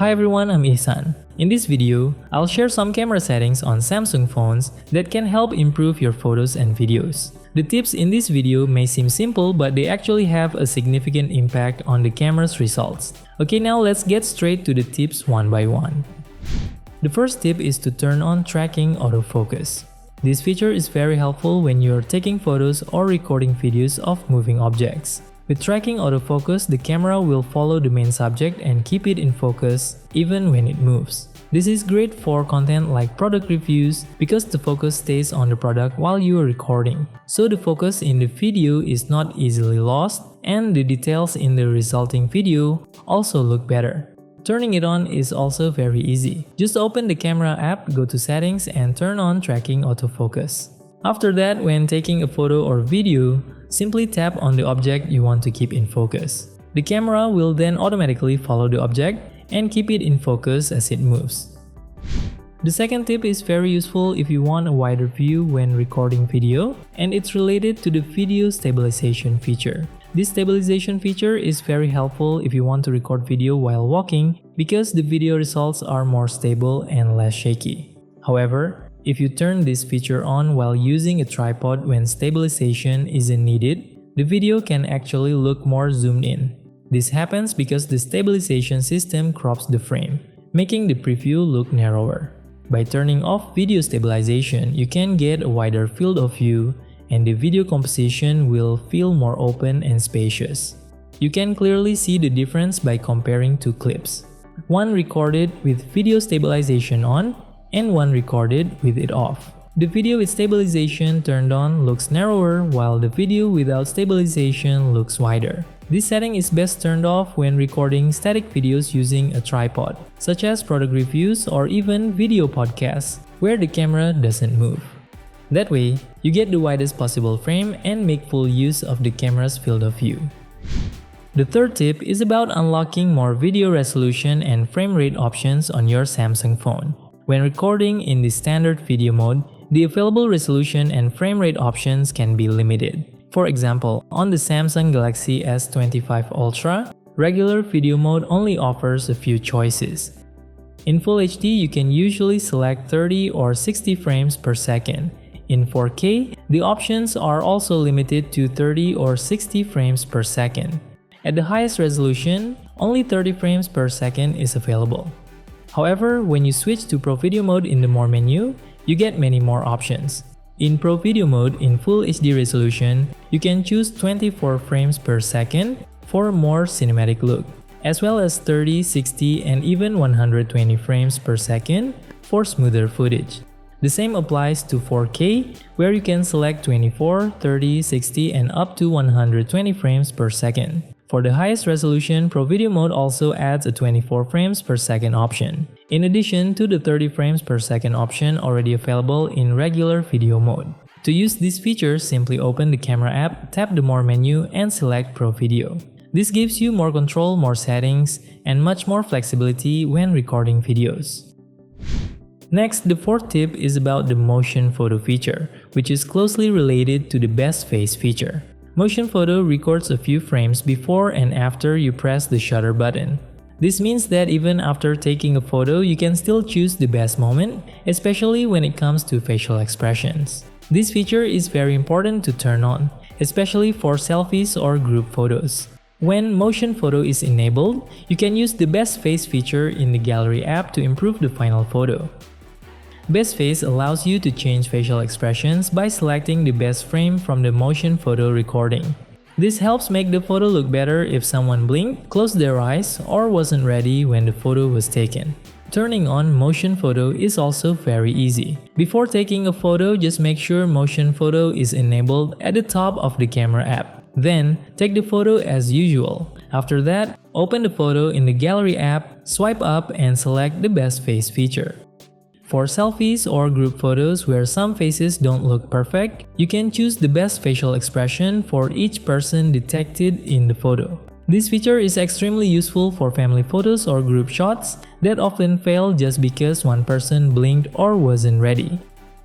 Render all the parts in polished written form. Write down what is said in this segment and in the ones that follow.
Hi everyone, I'm Ihsan. In this video, I'll share some camera settings on Samsung phones that can help improve your photos and videos. The tips in this video may seem simple, but they actually have a significant impact on the camera's results. Okay, now let's get straight to the tips one by one. The first tip is to turn on tracking autofocus. This feature is very helpful when you're taking photos or recording videos of moving objects. With tracking autofocus, the camera will follow the main subject and keep it in focus even when it moves. This is great for content like product reviews because the focus stays on the product while you are recording. So the focus in the video is not easily lost and the details in the resulting video also look better. Turning it on is also very easy. Just open the camera app, go to settings and turn on tracking autofocus. After that, when taking a photo or video, simply tap on the object you want to keep in focus. The camera will then automatically follow the object and keep it in focus as it moves. The second tip is very useful if you want a wider view when recording video, and it's related to the video stabilization feature. This stabilization feature is very helpful if you want to record video while walking because the video results are more stable and less shaky. However, if you turn this feature on while using a tripod when stabilization isn't needed, the video can actually look more zoomed in. This happens because the stabilization system crops the frame, making the preview look narrower. By turning off video stabilization, you can get a wider field of view and the video composition will feel more open and spacious. You can clearly see the difference by comparing two clips. One recorded with video stabilization on and one recorded with it off. The video with stabilization turned on looks narrower while the video without stabilization looks wider. This setting is best turned off when recording static videos using a tripod, such as product reviews or even video podcasts, where the camera doesn't move. That way, you get the widest possible frame and make full use of the camera's field of view. The third tip is about unlocking more video resolution and frame rate options on your Samsung phone. When recording in the standard video mode, the available resolution and frame rate options can be limited. For example, on the Samsung Galaxy S25 Ultra, regular video mode only offers a few choices. In Full HD, you can usually select 30 or 60 frames per second. In 4K, the options are also limited to 30 or 60 frames per second. At the highest resolution, only 30 frames per second is available. However, when you switch to Pro Video mode in the More menu, you get many more options. In Pro Video mode in Full HD resolution, you can choose 24 frames per second for a more cinematic look, as well as 30, 60, and even 120 frames per second for smoother footage. The same applies to 4K, where you can select 24, 30, 60, and up to 120 frames per second. For the highest resolution, Pro Video mode also adds a 24 frames per second option, in addition to the 30 frames per second option already available in regular video mode. To use this feature, simply open the camera app, tap the More menu, and select Pro Video. This gives you more control, more settings, and much more flexibility when recording videos. Next, the fourth tip is about the motion photo feature, which is closely related to the best face feature. Motion photo records a few frames before and after you press the shutter button. This means that even after taking a photo, you can still choose the best moment, especially when it comes to facial expressions. This feature is very important to turn on, especially for selfies or group photos. When motion photo is enabled, you can use the best face feature in the gallery app to improve the final photo. Best Face allows you to change facial expressions by selecting the best frame from the motion photo recording. This helps make the photo look better if someone blinked, closed their eyes, or wasn't ready when the photo was taken. Turning on motion photo is also very easy. Before taking a photo, just make sure motion photo is enabled at the top of the camera app. Then, take the photo as usual. After that, open the photo in the gallery app, swipe up, and select the Best Face feature. For selfies or group photos where some faces don't look perfect, you can choose the best facial expression for each person detected in the photo. This feature is extremely useful for family photos or group shots that often fail just because one person blinked or wasn't ready.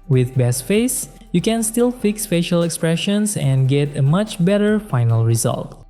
With Best Face, you can still fix facial expressions and get a much better final result.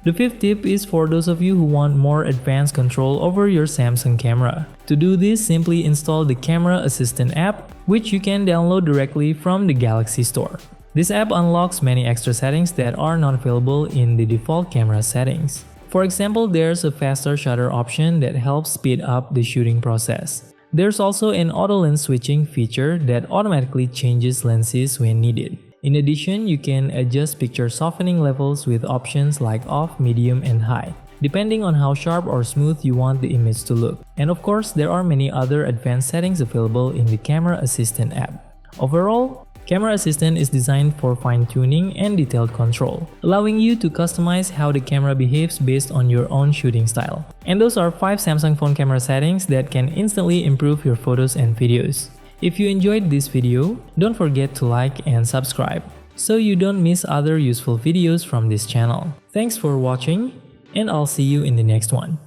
The fifth tip is for those of you who want more advanced control over your Samsung camera. To do this, simply install the Camera Assistant app, which you can download directly from the Galaxy Store. This app unlocks many extra settings that are not available in the default camera settings. For example, there's a faster shutter option that helps speed up the shooting process. There's also an auto lens switching feature that automatically changes lenses when needed. In addition, you can adjust picture softening levels with options like off, medium, and high, depending on how sharp or smooth you want the image to look. And of course, there are many other advanced settings available in the Camera Assistant app. Overall, Camera Assistant is designed for fine-tuning and detailed control, allowing you to customize how the camera behaves based on your own shooting style. And those are 5 Samsung phone camera settings that can instantly improve your photos and videos. If you enjoyed this video, don't forget to like and subscribe so you don't miss other useful videos from this channel. Thanks for watching, and I'll see you in the next one.